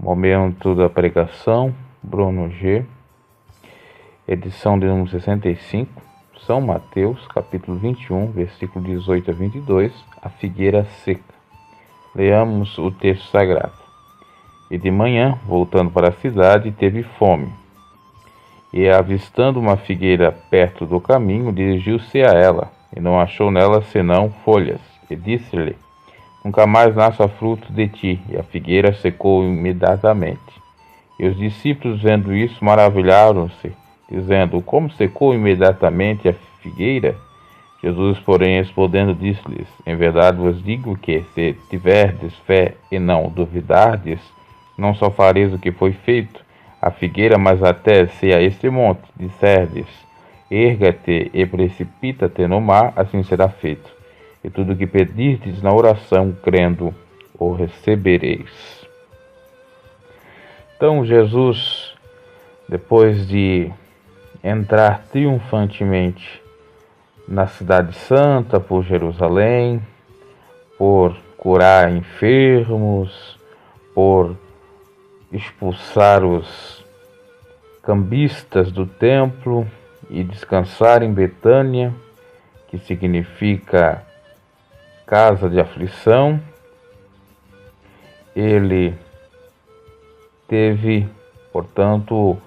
Momento da pregação, Bruno G, edição de número 65, São Mateus, capítulo 21, versículo 18 a 22, a figueira seca. Leamos o texto sagrado. E de manhã, voltando para a cidade, teve fome. E, avistando uma figueira perto do caminho, dirigiu-se a ela, e não achou nela senão folhas, e disse-lhe: Nunca mais nasça fruto de ti. E a figueira secou imediatamente. E os discípulos, vendo isso, maravilharam-se, dizendo: Como secou imediatamente a figueira? Jesus, porém, respondendo, disse-lhes: Em verdade vos digo que, se tiverdes fé e não duvidardes, não só fareis o que foi feito à figueira, mas até se a este monte disserdes: Erga-te e precipita-te no mar, assim será feito. E tudo o que pedirdes na oração, crendo, o recebereis. Então Jesus, depois de entrar triunfantemente na Cidade Santa, por Jerusalém, por curar enfermos, por expulsar os cambistas do templo e descansar em Betânia, que significa casa de aflição, ele teve, portanto,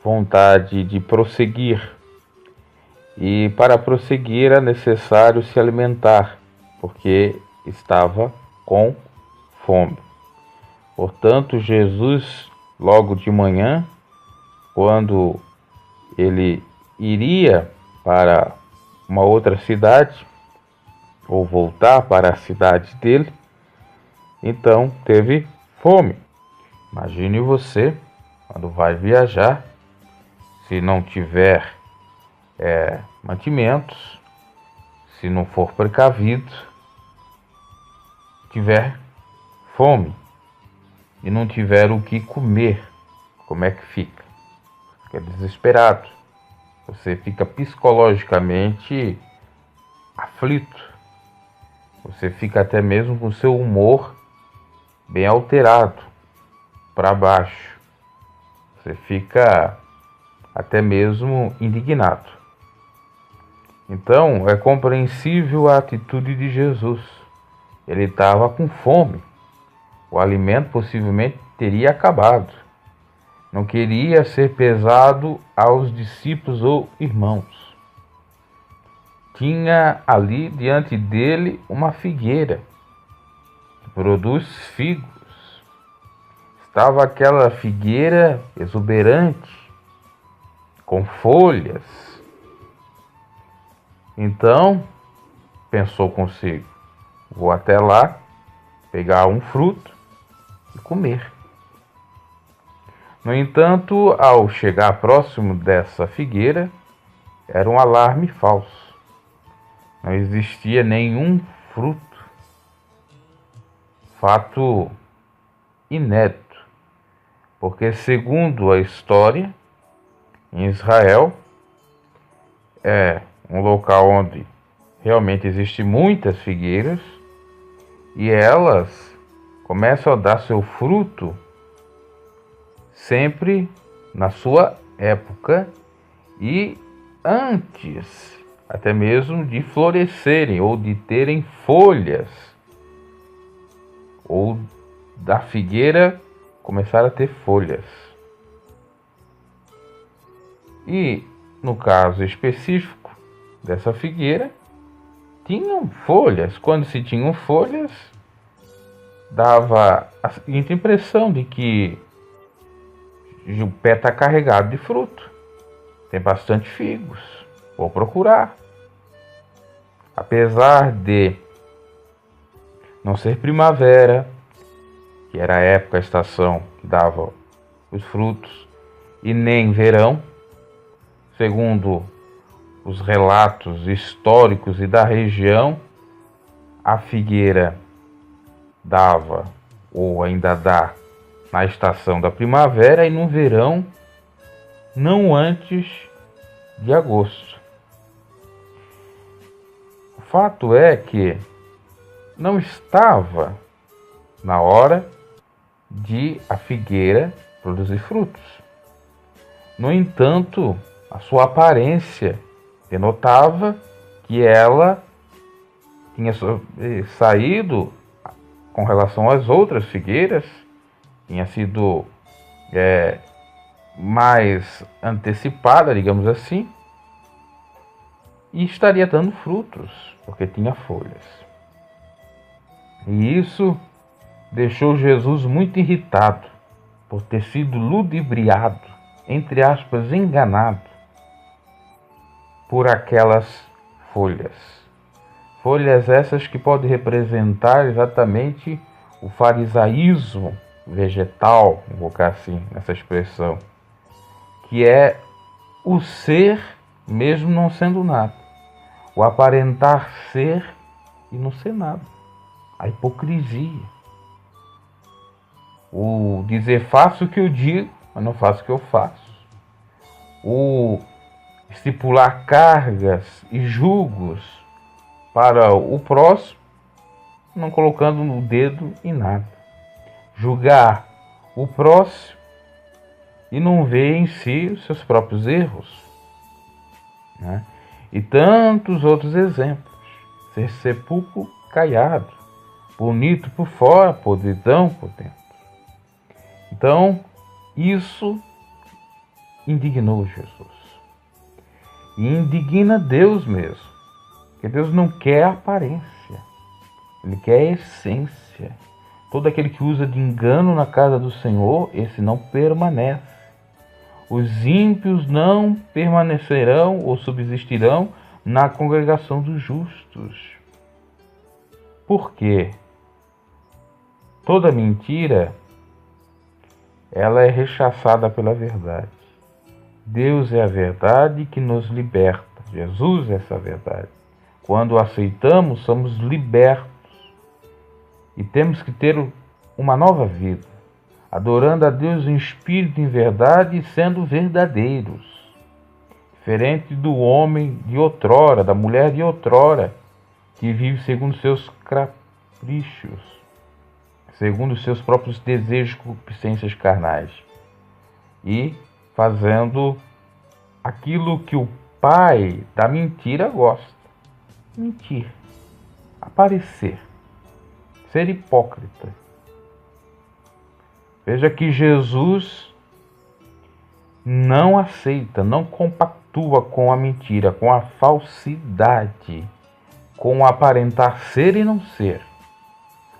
vontade de prosseguir. E para prosseguir era necessário se alimentar, porque estava com fome. Portanto, Jesus, logo de manhã, quando ele iria para uma outra cidade, ou voltar para a cidade dele, então teve fome. Imagine você, quando vai viajar, se não tiver mantimentos, se não for precavido, tiver fome e não tiver o que comer, como é que fica? Fica desesperado. Você fica psicologicamente aflito. Você fica até mesmo com seu humor bem alterado, para baixo. Você fica até mesmo indignado. Então, é compreensível a atitude de Jesus. Ele estava com fome. O alimento possivelmente teria acabado. Não queria ser pesado aos discípulos ou irmãos. Tinha ali diante dele uma figueira que produz figos. Estava aquela figueira exuberante, com folhas. Então, pensou consigo: vou até lá, pegar um fruto e comer. No entanto, ao chegar próximo dessa figueira, era um alarme falso. Não existia nenhum fruto. Fato inédito, porque segundo a história, em Israel é um local onde realmente existem muitas figueiras e elas começam a dar seu fruto sempre na sua época e antes até mesmo de florescerem ou de terem folhas, ou da figueira começar a ter folhas. E no caso específico dessa figueira, tinham folhas. Quando se tinham folhas, dava a seguinte impressão de que o pé está carregado de fruto, tem bastante figos, vou procurar. Apesar de não ser primavera, que era a época, a estação que dava os frutos, e nem verão, segundo os relatos históricos e da região, a figueira dava, ou ainda dá, na estação da primavera e no verão, não antes de agosto. O fato é que não estava na hora de a figueira produzir frutos. No entanto, a sua aparência denotava que ela tinha saído, com relação às outras figueiras, tinha sido mais antecipada, digamos assim, e estaria dando frutos, porque tinha folhas. E isso deixou Jesus muito irritado por ter sido ludibriado, entre aspas, enganado por aquelas folhas. Folhas essas que podem representar exatamente o farisaísmo vegetal, vou colocar assim, nessa expressão, que é o ser mesmo não sendo nada, o aparentar ser e não ser nada, a hipocrisia, o dizer faço o que eu digo, mas não faço o que eu faço, o estipular cargas e julgos para o próximo, não colocando o dedo em nada, julgar o próximo e não ver em si os seus próprios erros, né? E tantos outros exemplos. Ser sepulcro caiado, bonito por fora, podridão por dentro. Então, isso indignou Jesus. E indigna Deus mesmo. Porque Deus não quer aparência. Ele quer a essência. Todo aquele que usa de engano na casa do Senhor, esse não permanece. Os ímpios não permanecerão ou subsistirão na congregação dos justos. Por quê? Toda mentira, ela é rechaçada pela verdade. Deus é a verdade que nos liberta. Jesus é essa verdade. Quando aceitamos, somos libertos. E temos que ter uma nova vida, adorando a Deus em espírito e em verdade e sendo verdadeiros. Diferente do homem de outrora, da mulher de outrora, que vive segundo seus caprichos, segundo os seus próprios desejos, concupiscências carnais, e fazendo aquilo que o pai da mentira gosta. Mentir, aparecer, ser hipócrita. Veja que Jesus não aceita, não compactua com a mentira, com a falsidade, com o aparentar ser e não ser.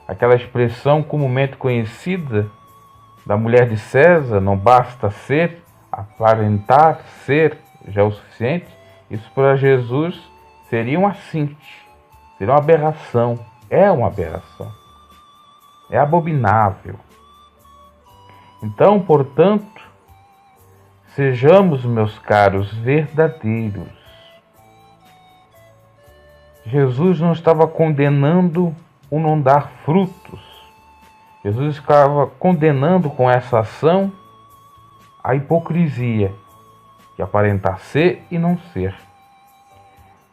Aquela expressão comumente conhecida da mulher de César, não basta ser, aparentar ser já é o suficiente. Isso para Jesus seria um assinte, seria uma aberração. É uma aberração. É abominável. Então, portanto, sejamos, meus caros, verdadeiros. Jesus não estava condenando o não dar frutos. Jesus estava condenando com essa ação a hipocrisia, de aparentar ser e não ser.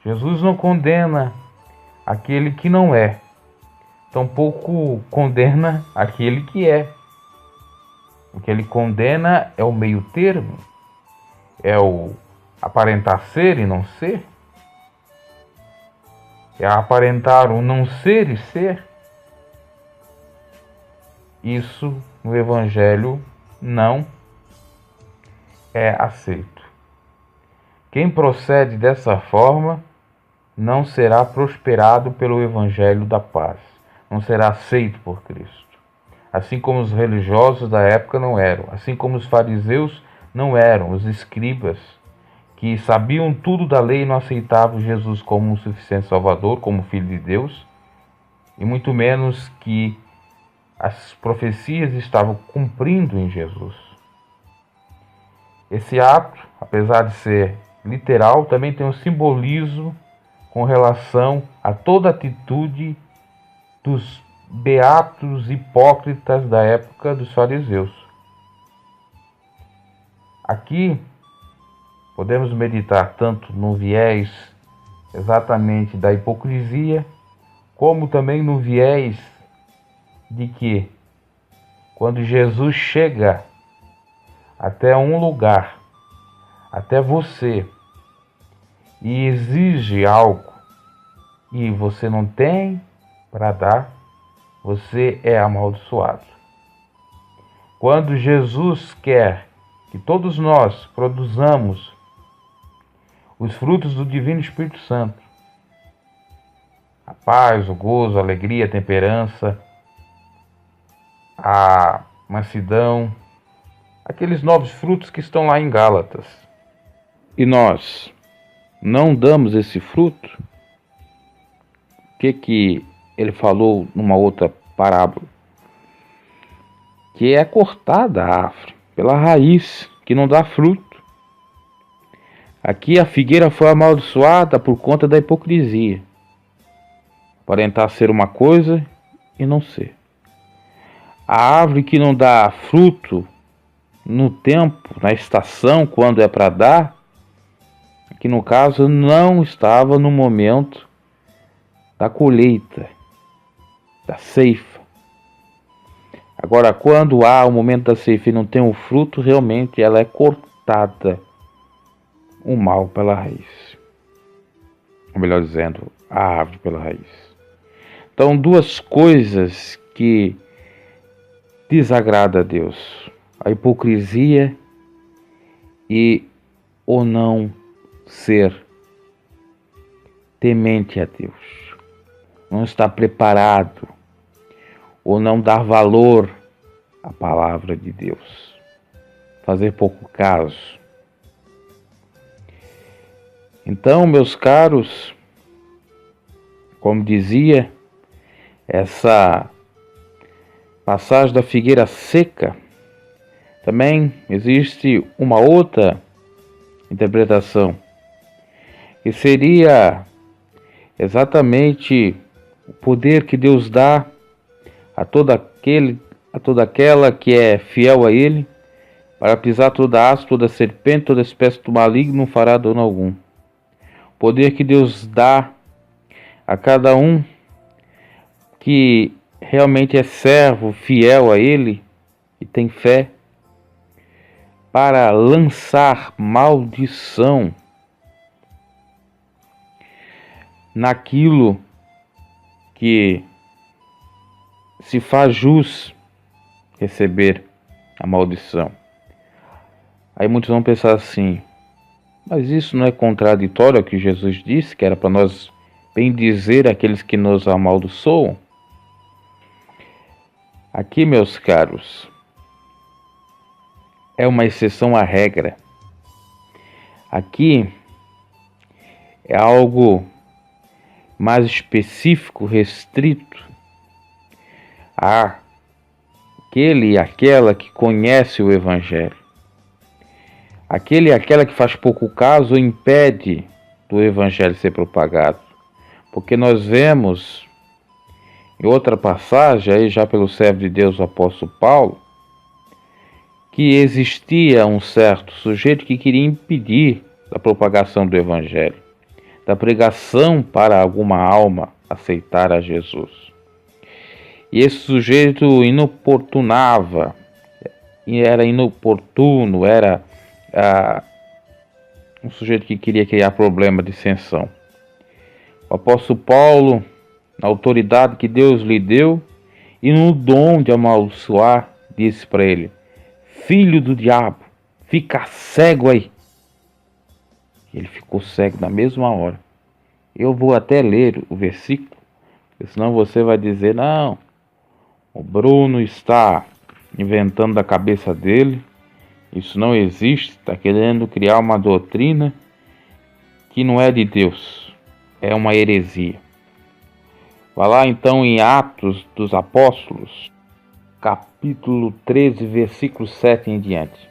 Jesus não condena aquele que não é, tampouco condena aquele que é. O que ele condena é o meio termo, é o aparentar ser e não ser, é aparentar o não ser e ser. Isso no Evangelho não é aceito. Quem procede dessa forma não será prosperado pelo Evangelho da paz, não será aceito por Cristo. Assim como os religiosos da época não eram, assim como os fariseus não eram, os escribas, que sabiam tudo da lei e não aceitavam Jesus como um suficiente Salvador, como Filho de Deus, e muito menos que as profecias estavam cumprindo em Jesus. Esse ato, apesar de ser literal, também tem um simbolismo com relação a toda a atitude dos beatos hipócritas da época dos fariseus. Aqui podemos meditar tanto no viés exatamente da hipocrisia, como também no viés de que Quando Jesus chega até um lugar, até você, e exige algo, e você não tem para dar, você é amaldiçoado. Quando Jesus quer que todos nós produzamos os frutos do Divino Espírito Santo, a paz, o gozo, a alegria, a temperança, a mansidão, aqueles novos frutos que estão lá em Gálatas, e nós não damos esse fruto, o que ele falou numa outra parábola? Que é cortada a árvore pela raiz, que não dá fruto. Aqui a figueira foi amaldiçoada por conta da hipocrisia. Aparentar ser uma coisa e não ser. A árvore que não dá fruto no tempo, na estação, quando é para dar, que no caso não estava no momento da colheita, da ceifa. Agora, quando há o momento da ceifa e não tem o fruto, realmente ela é cortada, o mal pela raiz. Ou melhor dizendo, a árvore pela raiz. Então, duas coisas que desagradam a Deus: a hipocrisia e o não ser temente a Deus. Não estar preparado ou não dar valor à palavra de Deus. Fazer pouco caso. Então, meus caros, como dizia, essa passagem da figueira seca, também existe uma outra interpretação, que seria exatamente o poder que Deus dá a todo aquela que é fiel a Ele, para pisar toda haste, toda serpente, toda espécie do maligno, não fará dano algum. O poder que Deus dá a cada um que realmente é servo, fiel a Ele e tem fé, para lançar maldição naquilo que se faz jus receber a maldição. Aí muitos vão pensar assim: mas isso não é contraditório ao que Jesus disse, que era para nós bendizer aqueles que nos amaldiçoam? Aqui, meus caros, é uma exceção à regra. Aqui é algo mais específico, restrito a aquele e aquela que conhece o Evangelho. Aquele e aquela que faz pouco caso ou impede do Evangelho ser propagado. Porque nós vemos em outra passagem, aí já pelo servo de Deus, o apóstolo Paulo, que existia um certo sujeito que queria impedir a propagação do Evangelho, da pregação para alguma alma aceitar a Jesus. E esse sujeito inoportunava, era inoportuno, era um sujeito que queria criar problema, dissensão. O apóstolo Paulo, na autoridade que Deus lhe deu e no dom de amaldiçoar, disse para ele: filho do diabo, fica cego aí. Ele ficou cego na mesma hora. Eu vou até ler o versículo, senão você vai dizer: não, o Bruno está inventando da cabeça dele, isso não existe, está querendo criar uma doutrina que não é de Deus, é uma heresia. Vai lá então em Atos dos Apóstolos, capítulo 13, versículo 7 em diante.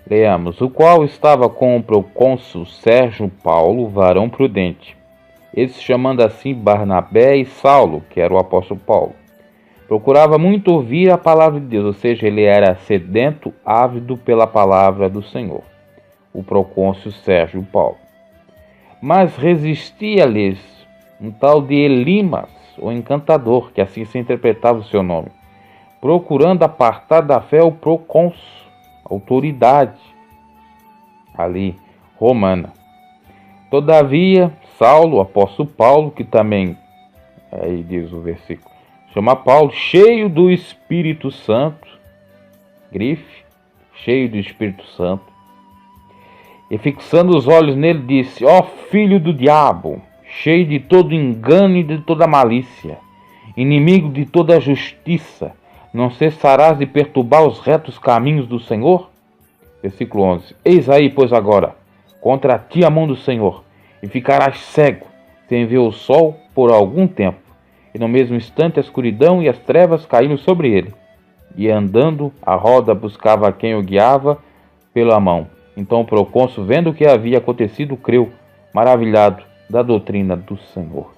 Leamos: o qual estava com o procônsul Sérgio Paulo, varão prudente, esse chamando assim Barnabé e Saulo, que era o apóstolo Paulo. Procurava muito ouvir a palavra de Deus, ou seja, ele era sedento, ávido pela palavra do Senhor, o procônsul Sérgio Paulo. Mas resistia-lhes um tal de Elimas, o encantador, que assim se interpretava o seu nome, procurando apartar da fé o procônsul, autoridade ali romana. Todavia, Saulo, o apóstolo Paulo, que também, aí diz o versículo, chama Paulo, cheio do Espírito Santo, grife, cheio do Espírito Santo, e fixando os olhos nele, disse: ó filho do diabo, cheio de todo engano e de toda malícia, inimigo de toda justiça, não cessarás de perturbar os retos caminhos do Senhor? Versículo 11. Eis aí, pois agora, contra ti a mão do Senhor, e ficarás cego, sem ver o sol por algum tempo. E no mesmo instante a escuridão e as trevas caíram sobre ele. E andando à roda buscava quem o guiava pela mão. Então o procônsul, vendo o que havia acontecido, creu, maravilhado da doutrina do Senhor.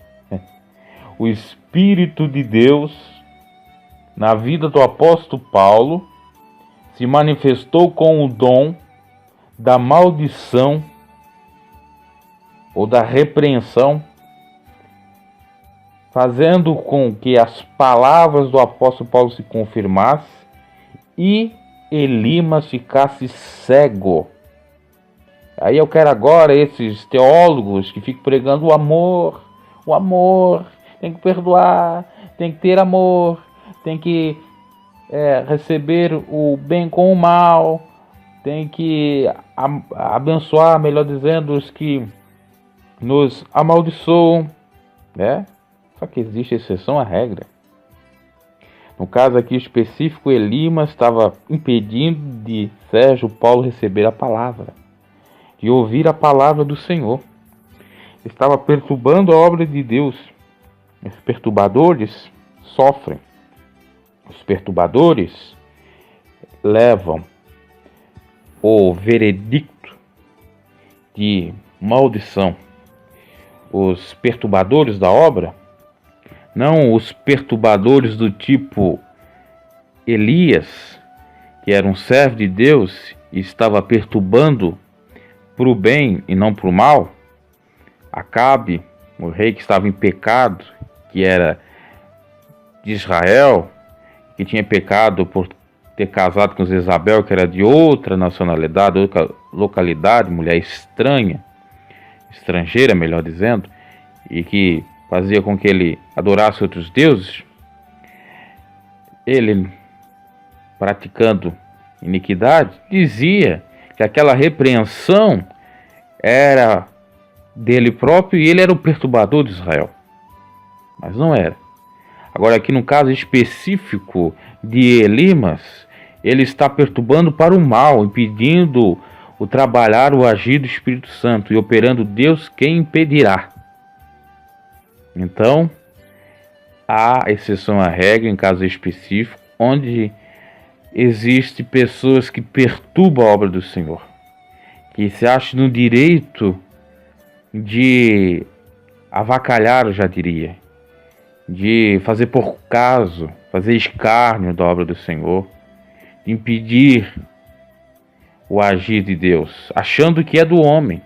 O Espírito de Deus, na vida do apóstolo Paulo, se manifestou com o dom da maldição ou da repreensão, fazendo com que as palavras do apóstolo Paulo se confirmassem e Elimas ficasse cego. Aí eu quero agora esses teólogos que ficam pregando o amor, tem que perdoar, tem que ter amor, tem que receber o bem com o mal, tem que abençoar, melhor dizendo, os que nos amaldiçoam, né? Só que existe exceção à regra. No caso aqui específico, Elimas estava impedindo de Sérgio Paulo receber a palavra, de ouvir a palavra do Senhor. Estava perturbando a obra de Deus. Os perturbadores sofrem. Os perturbadores levam o veredicto de maldição. Os perturbadores da obra, não os perturbadores do tipo Elias, que era um servo de Deus e estava perturbando para o bem e não para o mal. Acabe, o rei que estava em pecado, que era de Israel, que tinha pecado por ter casado com Jezabel, que era de outra nacionalidade, outra localidade, mulher estrangeira, melhor dizendo, e que fazia com que ele adorasse outros deuses. Ele, praticando iniquidade, dizia que aquela repreensão era dele próprio e ele era o perturbador de Israel. Mas não era. Agora aqui no caso específico de Elimas, ele está perturbando para o mal, impedindo o trabalhar, o agir do Espírito Santo, e operando Deus, quem impedirá? Então, há exceção à regra em caso específico, onde existe pessoas que perturbam a obra do Senhor, que se acham no direito de avacalhar, eu já diria, de fazer por caso, fazer escárnio da obra do Senhor, de impedir o agir de Deus, achando que é do homem,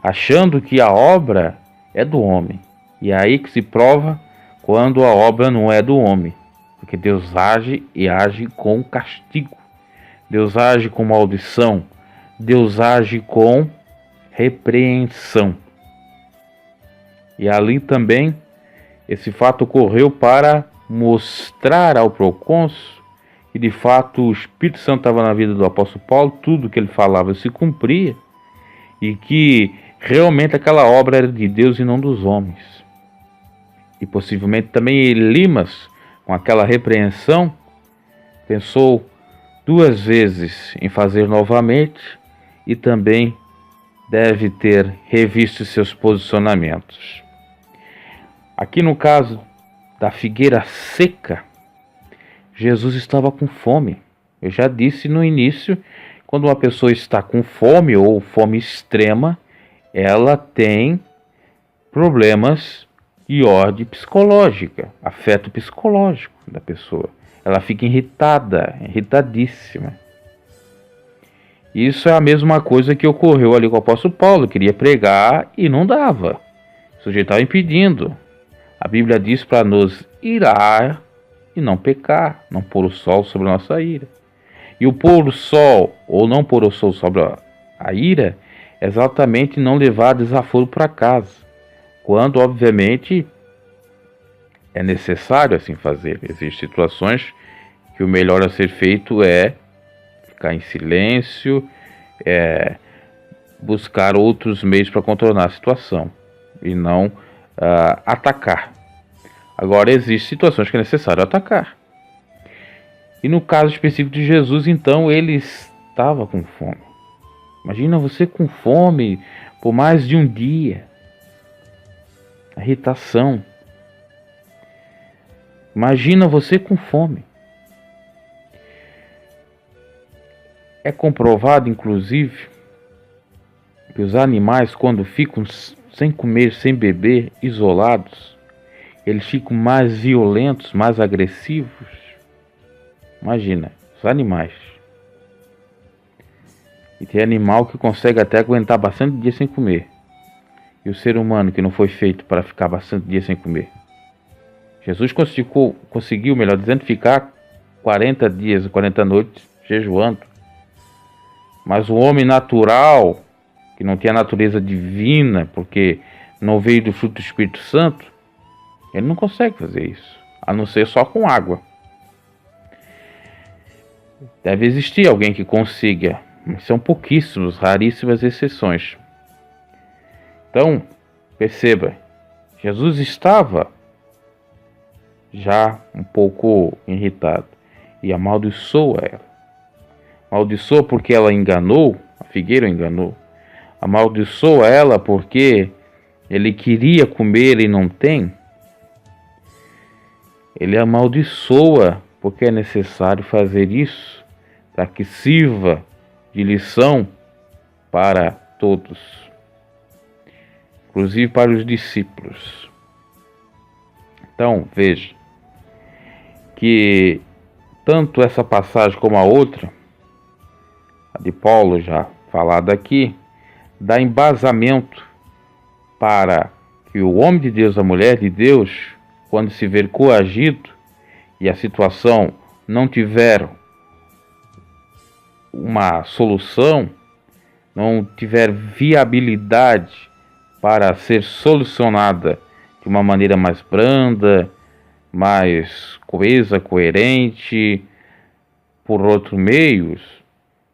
achando que a obra é do homem. E é aí que se prova quando a obra não é do homem, porque Deus age e age com castigo, Deus age com maldição, Deus age com repreensão. E ali também esse fato ocorreu para mostrar ao procônsul que de fato o Espírito Santo estava na vida do apóstolo Paulo, tudo que ele falava se cumpria, e que realmente aquela obra era de Deus e não dos homens. E possivelmente também Elimas, com aquela repreensão, pensou duas vezes em fazer novamente e também deve ter revisto seus posicionamentos. Aqui no caso da figueira seca, Jesus estava com fome. Eu já disse no início, quando uma pessoa está com fome ou fome extrema, ela tem problemas de ordem psicológica, afeto psicológico da pessoa. Ela fica irritada, irritadíssima. Isso é a mesma coisa que ocorreu ali com o apóstolo Paulo. Queria pregar e não dava. O sujeito estava impedindo. A Bíblia diz para nos irar e não pecar, não pôr o sol sobre a nossa ira. E o pôr o sol ou não pôr o sol sobre a ira é exatamente não levar desaforo para casa, quando obviamente é necessário assim fazer. Existem situações que o melhor a ser feito é ficar em silêncio, buscar outros meios para contornar a situação e não atacar. Agora, existem situações que é necessário atacar. E no caso específico de Jesus, então, ele estava com fome. Imagina você com fome por mais de um dia. A irritação. Imagina você com fome. É comprovado, inclusive, que os animais, quando ficam sem comer, sem beber, isolados, eles ficam mais violentos, mais agressivos. Imagina, os animais. E tem animal que consegue até aguentar bastante dia sem comer. E o ser humano que não foi feito para ficar bastante dia sem comer. Jesus conseguiu, melhor dizendo, ficar 40 dias e 40 noites jejuando. Mas o homem natural, que não tem a natureza divina, porque não veio do fruto do Espírito Santo, ele não consegue fazer isso, a não ser só com água. Deve existir alguém que consiga, mas são pouquíssimos, raríssimas exceções. Então, perceba, Jesus estava já um pouco irritado e amaldiçoou ela. Amaldiçoou porque ela enganou, a figueira enganou. Amaldiçoou ela porque ele queria comer e não tem. Ele amaldiçoa porque é necessário fazer isso para que sirva de lição para todos, inclusive para os discípulos. Então, veja que tanto essa passagem como a outra, a de Paulo já falada aqui, dá embasamento para que o homem de Deus, a mulher de Deus, quando se ver coagido e a situação não tiver uma solução, não tiver viabilidade para ser solucionada de uma maneira mais branda, mais coesa, coerente, por outros meios,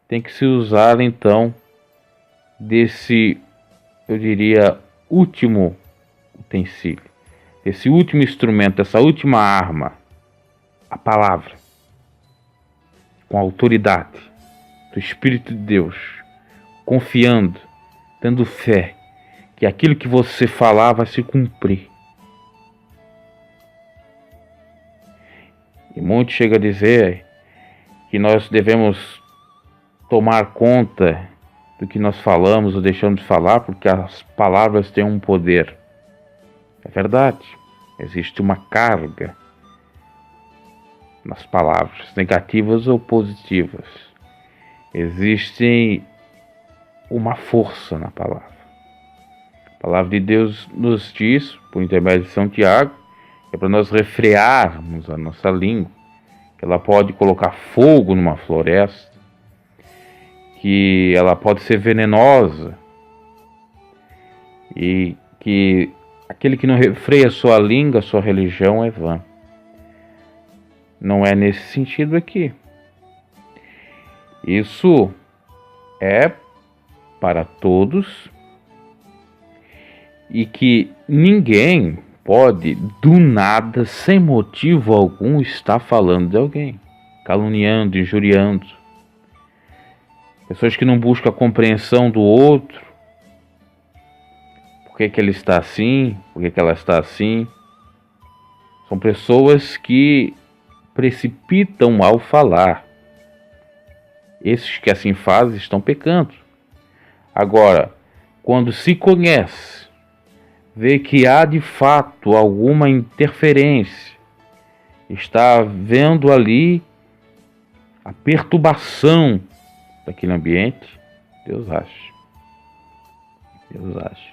tem que se usar então desse, eu diria, último utensílio, esse último instrumento, essa última arma, a palavra, com a autoridade do Espírito de Deus, confiando, tendo fé que aquilo que você falar vai se cumprir. E muitos chegam a dizer que nós devemos tomar conta do que nós falamos ou deixamos de falar, porque as palavras têm um poder. É verdade, existe uma carga nas palavras, negativas ou positivas. Existe uma força na palavra. A palavra de Deus nos diz, por intermédio de São Tiago, que é para nós refrearmos a nossa língua, que ela pode colocar fogo numa floresta, que ela pode ser venenosa e que aquele que não refreia a sua língua, a sua religião é vã. Não é nesse sentido aqui. Isso é para todos e que ninguém pode, do nada, sem motivo algum, estar falando de alguém, caluniando, injuriando. Pessoas que não buscam a compreensão do outro. Por que ele está assim? Por que ela está assim? São pessoas que precipitam ao falar. Esses que assim fazem estão pecando. Agora, quando se conhece, vê que há de fato alguma interferência, está vendo ali a perturbação daquele ambiente, Deus age. Deus age.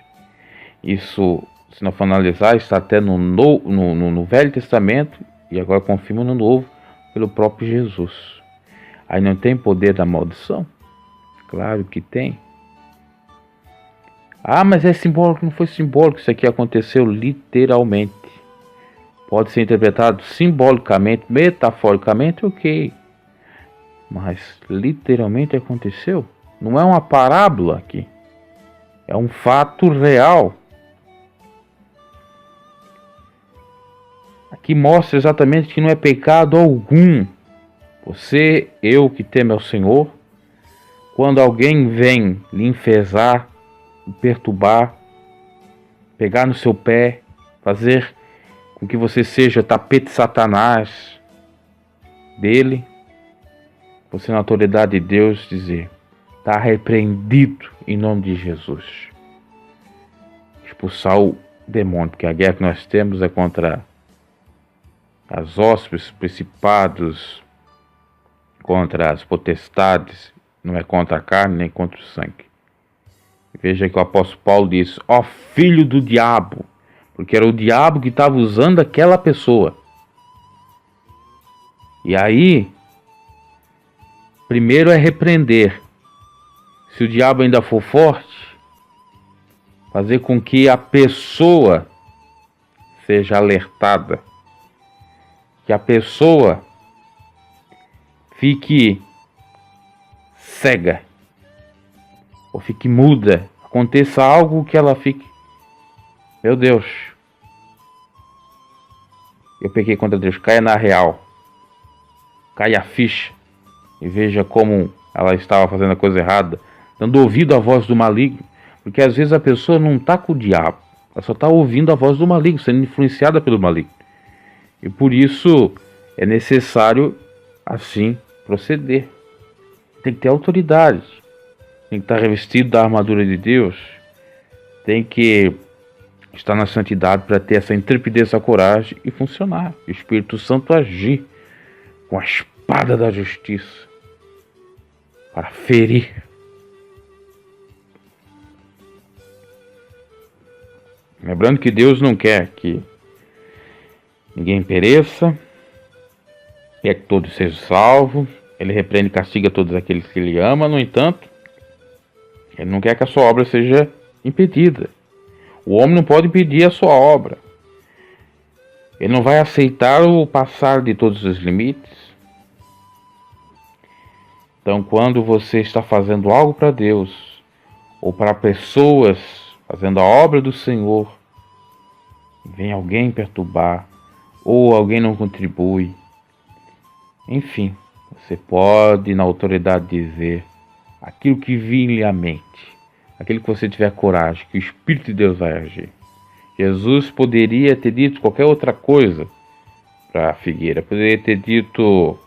Isso, se não for analisar, está até no Velho Testamento e agora confirma no Novo pelo próprio Jesus. Aí não tem poder da maldição? Claro que tem. Ah, mas é simbólico, não foi simbólico, isso aqui aconteceu literalmente. Pode ser interpretado simbolicamente, metaforicamente, ok. Mas literalmente aconteceu. Não é uma parábola aqui. É um fato real. Aqui mostra exatamente que não é pecado algum. Você, eu que teme ao Senhor, quando alguém vem lhe enfezar, lhe perturbar, pegar no seu pé, fazer com que você seja tapete Satanás dele, você na autoridade de Deus dizer, está repreendido em nome de Jesus. Expulsar o demônio, porque a guerra que nós temos é contra as hostes, principados, contra as potestades, não é contra a carne nem contra o sangue. Veja que o apóstolo Paulo diz, ó filho do diabo, porque era o diabo que estava usando aquela pessoa. E aí, primeiro é repreender. Se o diabo ainda for forte, fazer com que a pessoa seja alertada, que a pessoa fique cega, ou fique muda, aconteça algo que ela fique, meu Deus, eu pequei contra Deus, caia na real, caia a ficha, e veja como ela estava fazendo a coisa errada, dando ouvido à voz do maligno, porque às vezes a pessoa não está com o diabo, ela só está ouvindo a voz do maligno, sendo influenciada pelo maligno, e por isso é necessário assim proceder. Tem que ter autoridade, tem que estar revestido da armadura de Deus, tem que estar na santidade para ter essa intrepidez, essa coragem e funcionar. O Espírito Santo agir com a espada da justiça para ferir. Lembrando que Deus não quer que ninguém pereça, quer que todos sejam salvos. Ele repreende e castiga todos aqueles que ele ama, no entanto, ele não quer que a sua obra seja impedida. O homem não pode impedir a sua obra. Ele não vai aceitar o passar de todos os limites. Então, quando você está fazendo algo para Deus, ou para pessoas, fazendo a obra do Senhor, vem alguém perturbar, ou alguém não contribui, enfim, você pode, na autoridade, dizer aquilo que vir-lhe à mente, aquilo que você tiver coragem, que o Espírito de Deus vai agir. Jesus poderia ter dito qualquer outra coisa para a figueira, poderia ter dito,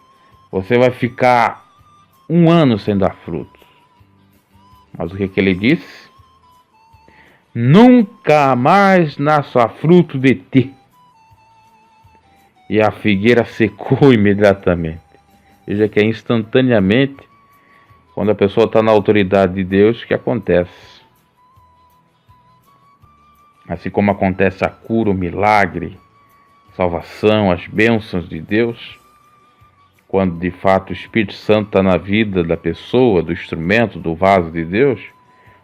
você vai ficar 1 ano sem dar frutos. Mas o que ele disse? Nunca mais nasça fruto de ti. E a figueira secou imediatamente. Veja que é instantaneamente, quando a pessoa está na autoridade de Deus, que acontece. Assim como acontece a cura, o milagre, a salvação, as bênçãos de Deus, quando de fato o Espírito Santo está na vida da pessoa, do instrumento, do vaso de Deus,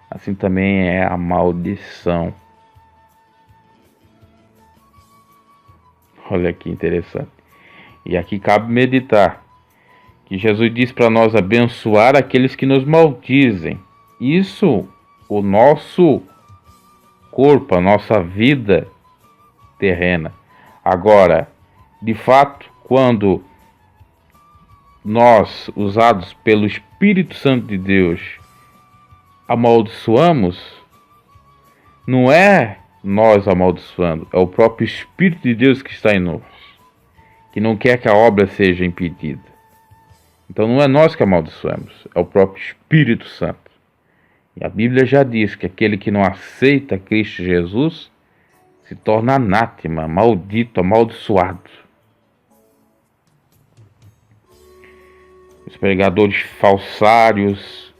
assim também é a maldição. Olha que interessante. E aqui cabe meditar que Jesus diz para nós abençoar aqueles que nos maldizem. Isso, o nosso corpo, a nossa vida terrena. Agora, de fato, quando nós, usados pelo Espírito Santo de Deus, amaldiçoamos, não é nós amaldiçoando, é o próprio Espírito de Deus que está em nós, que não quer que a obra seja impedida. Então não é nós que amaldiçoamos, é o próprio Espírito Santo. E a Bíblia já diz que aquele que não aceita Cristo Jesus se torna anátema, maldito, amaldiçoado. Os pregadores falsários,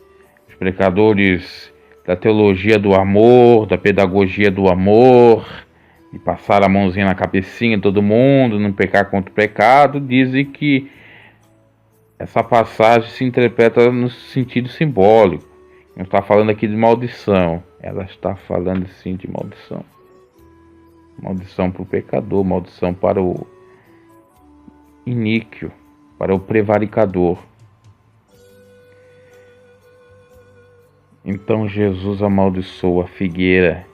os pregadores da teologia do amor, da pedagogia do amor, de passar a mãozinha na cabecinha de todo mundo, não pecar contra o pecado, dizem que essa passagem se interpreta no sentido simbólico. Não está falando aqui de maldição, ela está falando sim de maldição. Maldição para o pecador, maldição para o iníquo, para o prevaricador. Então Jesus amaldiçoa a figueira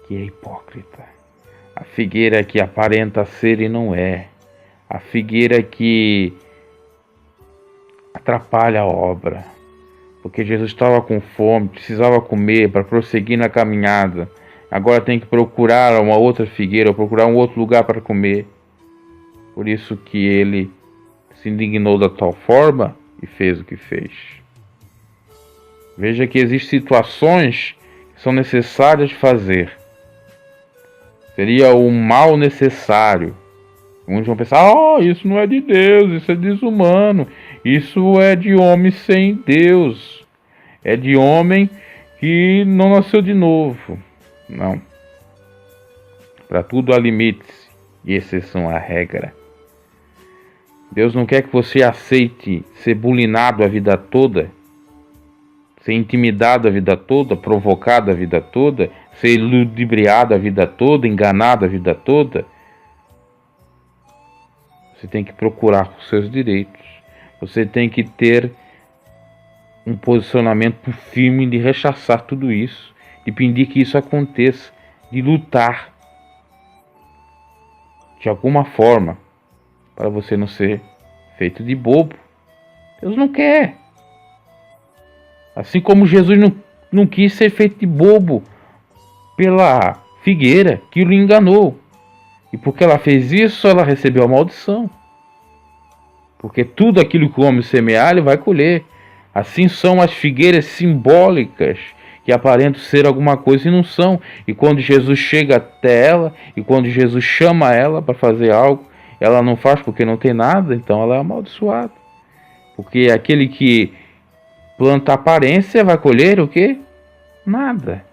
que é hipócrita, a figueira que aparenta ser e não é, a figueira que atrapalha a obra, porque Jesus estava com fome, precisava comer para prosseguir na caminhada, agora tem que procurar uma outra figueira, procurar um outro lugar para comer. Por isso que ele se indignou da tal forma e fez o que fez. Veja que existem situações que são necessárias de fazer. Seria o mal necessário. Muitos vão pensar, isso não é de Deus, isso é desumano, isso é de homem sem Deus, é de homem que não nasceu de novo. Não. Para tudo há limites e exceção à regra. Deus não quer que você aceite ser bulinado a vida toda, ser intimidado a vida toda, provocado a vida toda, ser ludibriado a vida toda, enganado a vida toda. Você tem que procurar os seus direitos. Você tem que ter um posicionamento firme de rechaçar tudo isso, de pedir que isso aconteça, de lutar de alguma forma para você não ser feito de bobo. Deus não quer. Assim como Jesus não quis ser feito de bobo pela figueira que o enganou. E porque ela fez isso, ela recebeu a maldição. Porque tudo aquilo que o homem semear, ele vai colher. Assim são as figueiras simbólicas, que aparentam ser alguma coisa e não são. E quando Jesus chega até ela, e quando Jesus chama ela para fazer algo, ela não faz porque não tem nada, então ela é amaldiçoada. Porque aquele que planta aparência vai colher o quê? Nada.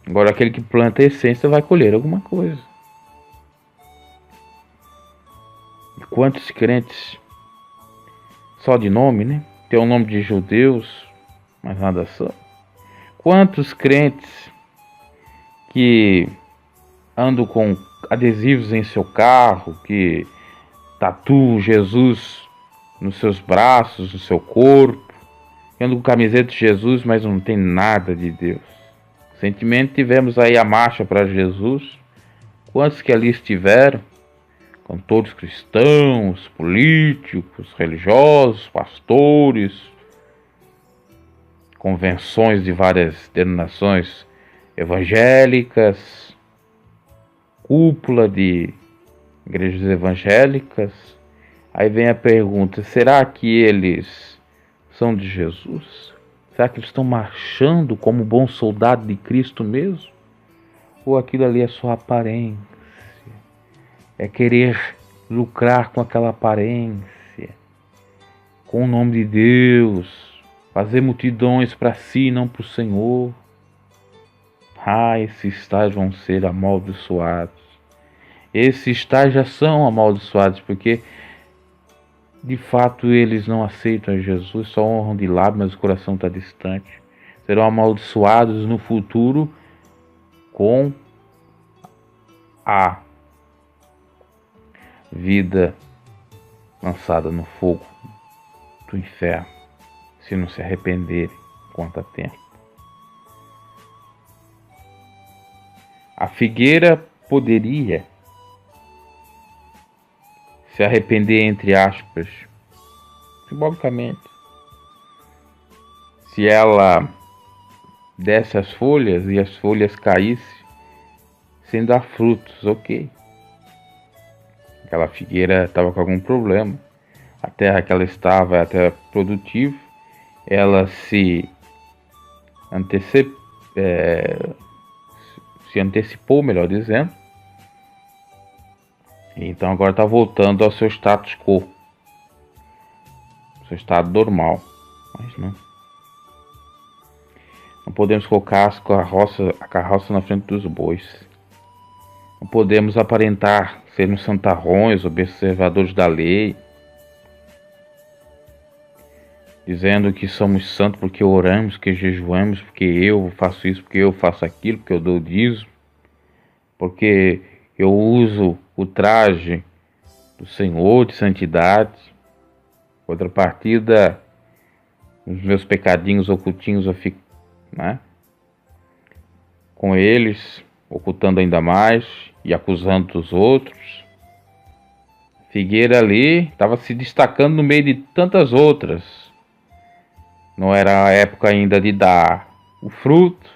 Agora aquele que planta essência vai colher alguma coisa. E quantos crentes, só de nome, né? Tem o nome de judeus, mas nada são. Quantos crentes que andam com adesivos em seu carro, que tatuam Jesus nos seus braços, no seu corpo, que andam com camiseta de Jesus, mas não tem nada de Deus. Recentemente tivemos aí a marcha para Jesus. Quantos que ali estiveram? Cantores cristãos, políticos, religiosos, pastores, convenções de várias denominações evangélicas, cúpula de igrejas evangélicas. Aí vem a pergunta, será que eles são de Jesus? Será que eles estão marchando como bom soldado de Cristo mesmo? Ou aquilo ali é só aparência? É querer lucrar com aquela aparência, com o nome de Deus, fazer multidões para si e não para o Senhor. Esses tais vão ser amaldiçoados. Esses tais já são amaldiçoados, porque de fato eles não aceitam Jesus, só honram de lábio, mas o coração está distante. Serão amaldiçoados no futuro com a vida lançada no fogo do inferno, se não se arrependerem quanto a tempo. A figueira poderia se arrepender, entre aspas, simbolicamente, se ela desse as folhas e as folhas caíssem sem dar frutos, ok. Aquela figueira estava com algum problema. A terra que ela estava é a terra produtiva. Ela se antecipou, melhor dizendo. Então agora está voltando ao seu status quo, seu estado normal. Mas não podemos colocar a carroça na frente dos bois. Não podemos aparentar sermos santarrões, observadores da lei, dizendo que somos santos porque oramos, porque jejuamos, porque eu faço isso, porque eu faço aquilo, porque eu dou dízimo, porque eu uso o traje do Senhor de santidade. Contrapartida, os meus pecadinhos ocultinhos eu fico, né, com eles, ocultando ainda mais e acusando os outros. Figueira ali estava se destacando no meio de tantas outras. Não era a época ainda de dar o fruto.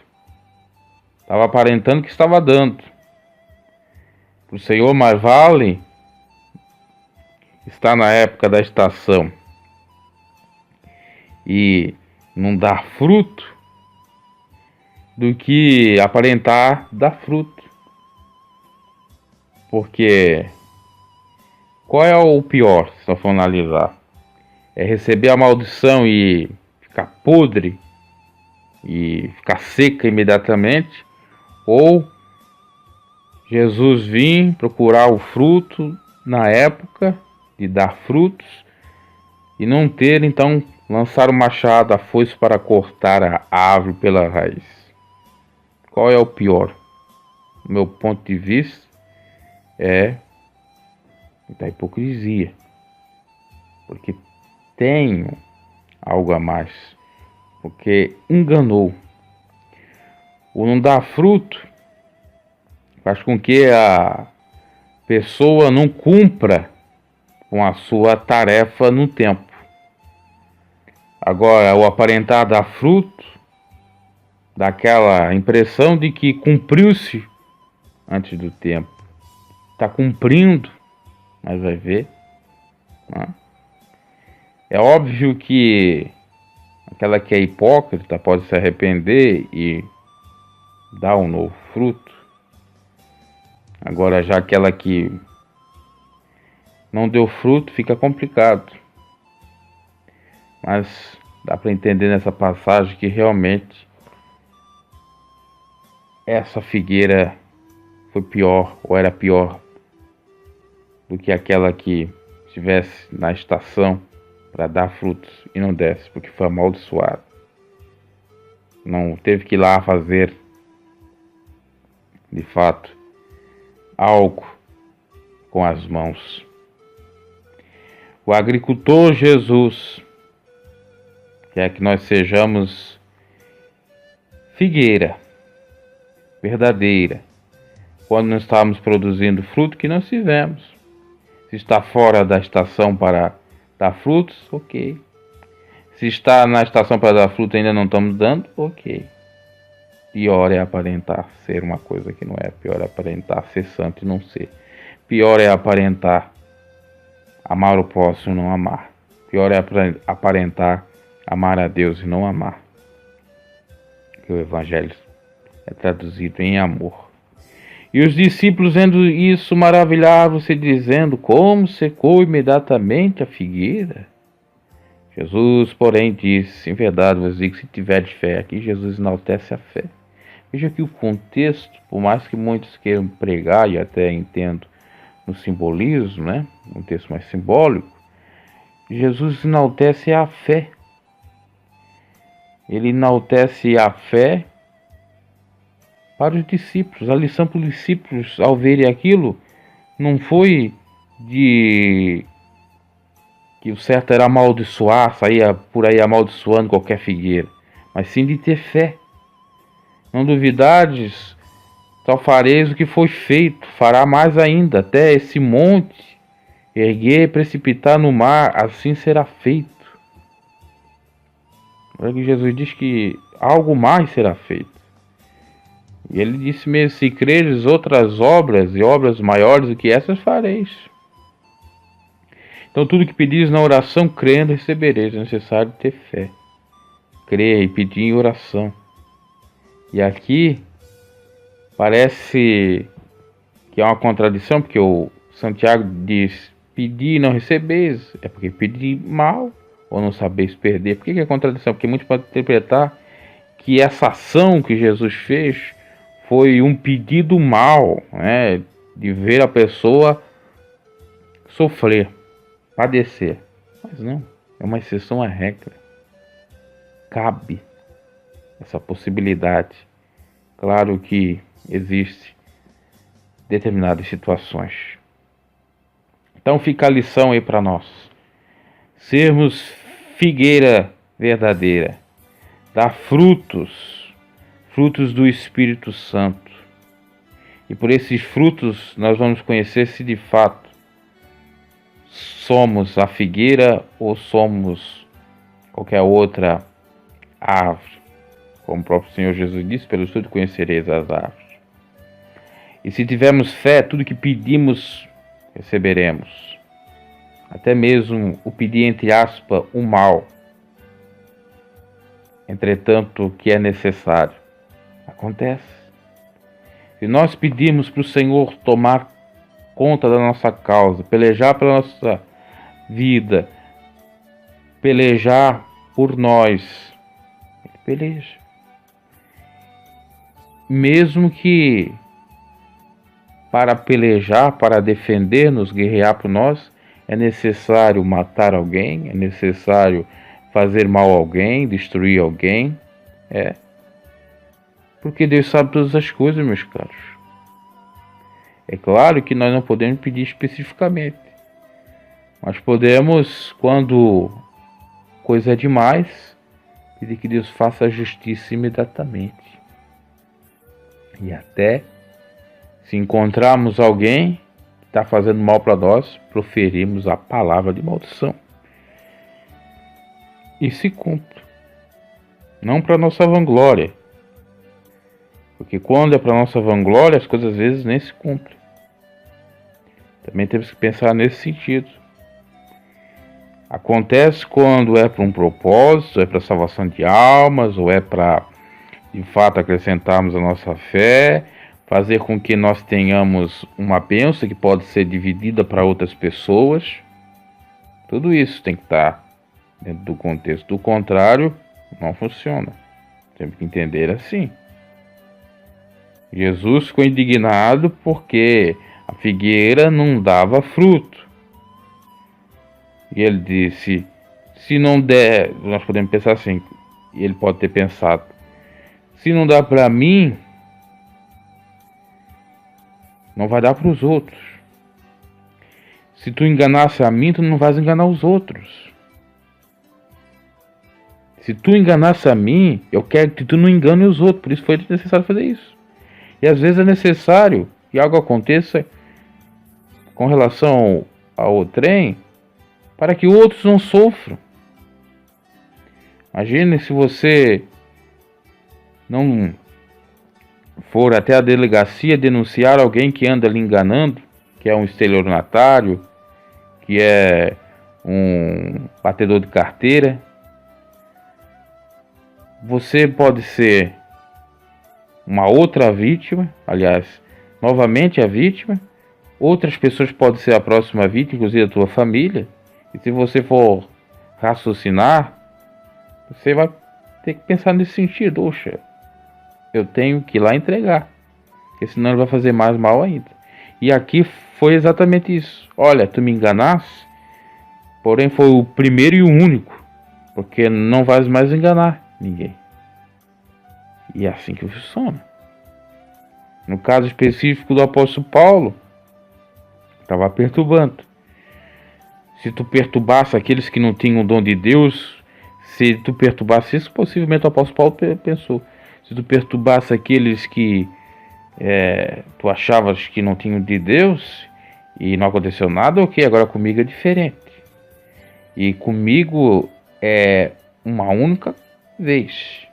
Estava aparentando que estava dando. Para o Senhor, mais vale estar na época da estação e não dar fruto do que aparentar dar fruto. Porque qual é o pior, se nós for analisar? É receber a maldição e ficar podre e ficar seca imediatamente, ou Jesus vir procurar o fruto na época de dar frutos e não ter, então, lançar o machado, a foice para cortar a árvore pela raiz. Qual é o pior? Do meu ponto de vista, é da hipocrisia, porque tem algo a mais, porque enganou. O não dar fruto faz com que a pessoa não cumpra com a sua tarefa no tempo. Agora, o aparentar dar fruto dá aquela impressão de que cumpriu-se antes do tempo. Está cumprindo, mas vai ver, né? É óbvio que aquela que é hipócrita pode se arrepender e dar um novo fruto. Agora, já aquela que não deu fruto, fica complicado. Mas dá para entender nessa passagem que realmente essa figueira foi pior, ou era pior, do que aquela que estivesse na estação para dar frutos e não desse, porque foi amaldiçoado. Não teve que ir lá fazer, de fato, algo com as mãos. O agricultor Jesus quer que nós sejamos figueira verdadeira, quando não estamos produzindo fruto que nós tivemos. Se está fora da estação para dar frutos, ok. Se está na estação para dar fruto e ainda não estamos dando, ok. Pior é aparentar ser uma coisa que não é. Pior é aparentar ser santo e não ser. Pior é aparentar amar o próximo e não amar. Pior é aparentar amar a Deus e não amar. Porque o Evangelho é traduzido em amor. E os discípulos, vendo isso, maravilhavam-se, dizendo: como secou imediatamente a figueira? Jesus, porém, disse: em verdade vos digo, se tiverdes fé. Aqui Jesus enaltece a fé. Veja que o contexto, por mais que muitos queiram pregar, e até entendo no simbolismo, né, um texto mais simbólico, Jesus enaltece a fé. Ele enaltece a fé para os discípulos. A lição para os discípulos, ao verem aquilo, não foi de que o certo era amaldiçoar, sair por aí amaldiçoando qualquer figueira, mas sim de ter fé. Não duvidades, só fareis o que foi feito, fará mais ainda, até esse monte erguer e precipitar no mar, assim será feito. Olha que Jesus diz que algo mais será feito. E ele disse mesmo: se creres outras obras e obras maiores do que essas fareis. Então tudo que pedis na oração, crendo, recebereis. É necessário ter fé. Crer e pedir em oração. E aqui parece que é uma contradição, porque o Santiago diz: pedir e não recebeis. É porque pedir mal ou não sabeis perder. Por que é contradição? Porque muitos podem interpretar que essa ação que Jesus fez foi um pedido mal, né? de ver a pessoa sofrer, padecer. Mas não, é uma exceção à regra. Cabe essa possibilidade. Claro que existe determinadas situações. Então fica a lição aí para nós. Sermos figueira verdadeira, dar frutos, frutos do Espírito Santo. E por esses frutos nós vamos conhecer se de fato somos a figueira ou somos qualquer outra árvore. Como o próprio Senhor Jesus disse, pelo estudo conhecereis as árvores. E se tivermos fé, tudo que pedimos, receberemos. Até mesmo o pedir, entre aspas, o mal. Entretanto, o que é necessário, acontece. Se nós pedirmos para o Senhor tomar conta da nossa causa, pelejar pela nossa vida, pelejar por nós, Ele peleja. Mesmo que para pelejar, para defender-nos, guerrear por nós, é necessário matar alguém, é necessário fazer mal a alguém, destruir alguém. Porque Deus sabe todas as coisas, meus caros. É claro que nós não podemos pedir especificamente, mas podemos, quando coisa é demais, pedir que Deus faça a justiça imediatamente. E até se encontrarmos alguém que está fazendo mal para nós, proferimos a palavra de maldição. E se cumpre. Não para nossa vanglória. Porque quando é para nossa vanglória, as coisas às vezes nem se cumprem. Também temos que pensar nesse sentido. Acontece quando é para um propósito, é para salvação de almas, ou é para, de fato, acrescentarmos a nossa fé, fazer com que nós tenhamos uma bênção que pode ser dividida para outras pessoas. Tudo isso tem que estar dentro do contexto. Do contrário, não funciona. Temos que entender assim. Jesus ficou indignado porque a figueira não dava fruto. E ele disse, se não der, nós podemos pensar assim, ele pode ter pensado, se não dá para mim, não vai dar para os outros. Se tu enganasse a mim, tu não vais enganar os outros. Se tu enganasse a mim, eu quero que tu não engane os outros. Por isso foi necessário fazer isso. E às vezes é necessário que algo aconteça com relação ao trem para que outros não sofram. Imagine se você não for até a delegacia denunciar alguém que anda lhe enganando, que é um estelionatário, que é um batedor de carteira. Você pode ser uma outra vítima, aliás, novamente a vítima. Outras pessoas podem ser a próxima vítima, inclusive a tua família. E se você for raciocinar, você vai ter que pensar nesse sentido. Oxa, eu tenho que ir lá entregar, porque senão ele vai fazer mais mal ainda. E aqui foi exatamente isso. Olha, tu me enganaste, porém foi o primeiro e o único, porque não vais mais enganar ninguém. E é assim que funciona. No caso específico do apóstolo Paulo, estava perturbando. Se tu perturbasse aqueles que não tinham o dom de Deus, se tu perturbasse isso, possivelmente o apóstolo Paulo pensou. Se tu perturbasse aqueles que tu achavas que não tinham de Deus e não aconteceu nada, ok, agora comigo é diferente. E comigo é uma única vez.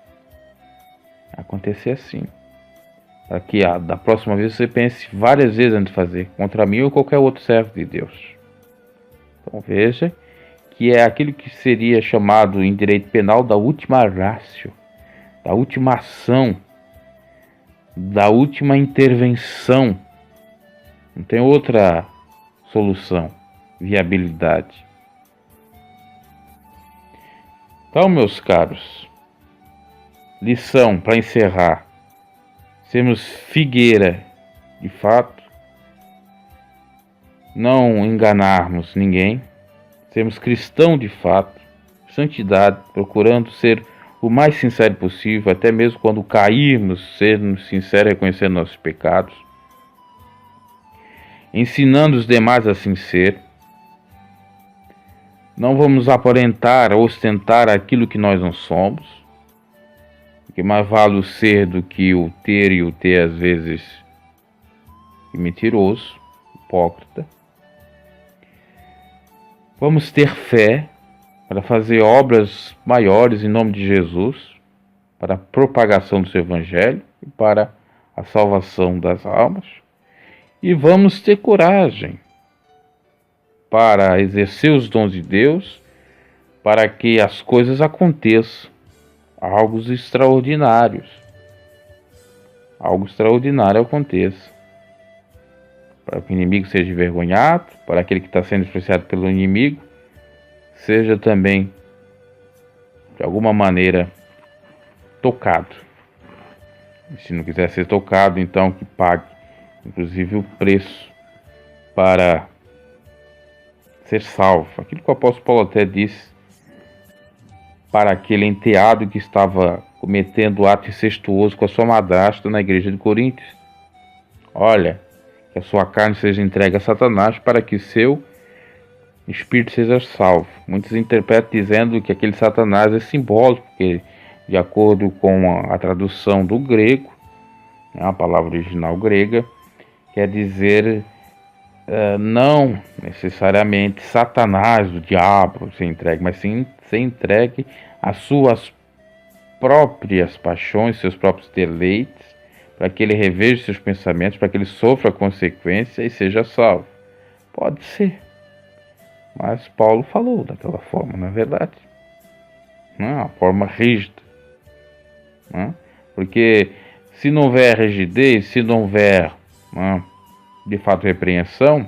Acontecer assim. Para que da próxima vez você pense várias vezes antes de fazer, contra mim ou qualquer outro servo de Deus. Então veja que é aquilo que seria chamado em direito penal da última ratio, da última ação, da última intervenção. Não tem outra solução, viabilidade. Então, meus caros, lição para encerrar. Sermos figueira, de fato, não enganarmos ninguém, sermos cristãos de fato, santidade, procurando ser o mais sincero possível, até mesmo quando cairmos, sermos sinceros, reconhecendo nossos pecados, ensinando os demais a assim ser. Não vamos aparentar, ostentar aquilo que nós não somos, porque mais vale o ser do que o ter, e o ter às vezes é mentiroso, hipócrita. Vamos ter fé para fazer obras maiores em nome de Jesus, para a propagação do seu evangelho e para a salvação das almas. E vamos ter coragem para exercer os dons de Deus, para que as coisas aconteçam, algo extraordinário aconteça, para que o inimigo seja envergonhado, para aquele que está sendo despreciado pelo inimigo seja também de alguma maneira tocado. E se não quiser ser tocado, então que pague inclusive o preço para ser salvo. Aquilo que o apóstolo Paulo até disse para aquele enteado que estava cometendo ato incestuoso com a sua madrasta na igreja de Coríntios. Olha, que a sua carne seja entregue a Satanás para que seu espírito seja salvo. Muitos interpretam dizendo que aquele Satanás é simbólico, porque de acordo com a tradução do grego, a palavra original grega, quer dizer não necessariamente Satanás, o diabo, ser entregue, mas sim ser entregue às suas próprias paixões, seus próprios deleites, para que ele reveja seus pensamentos, para que ele sofra a consequência e seja salvo. Pode ser, mas Paulo falou daquela forma, não é verdade? Não é uma forma rígida, não é? Porque se não houver rigidez, se não houver de fato repreensão,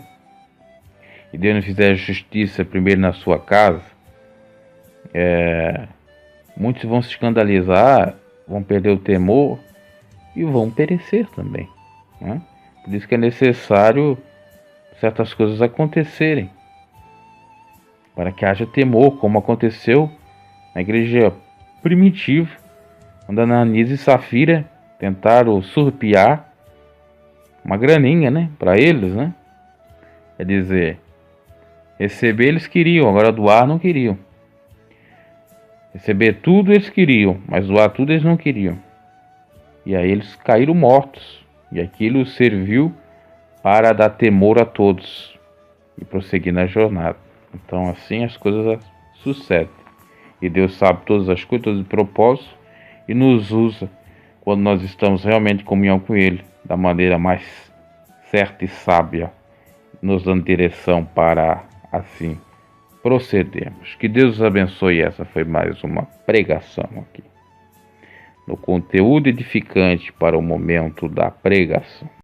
e Deus não fizer justiça primeiro na sua casa, muitos vão se escandalizar, vão perder o temor e vão perecer também, né? Por isso que é necessário certas coisas acontecerem, para que haja temor, como aconteceu na igreja primitiva, quando Ananias e Safira tentaram surrupiar uma graninha, né, para eles, né? Quer dizer, receber eles queriam, agora doar não queriam. Receber tudo eles queriam, mas doar tudo eles não queriam. E aí eles caíram mortos. E aquilo serviu para dar temor a todos e prosseguir na jornada. Então assim as coisas sucedem. E Deus sabe todas as coisas, todos os propósitos, e nos usa quando nós estamos realmente em comunhão com Ele, da maneira mais certa e sábia, nos dando direção para assim procedermos. Que Deus os abençoe. Essa foi mais uma pregação aqui, no conteúdo edificante para o momento da pregação.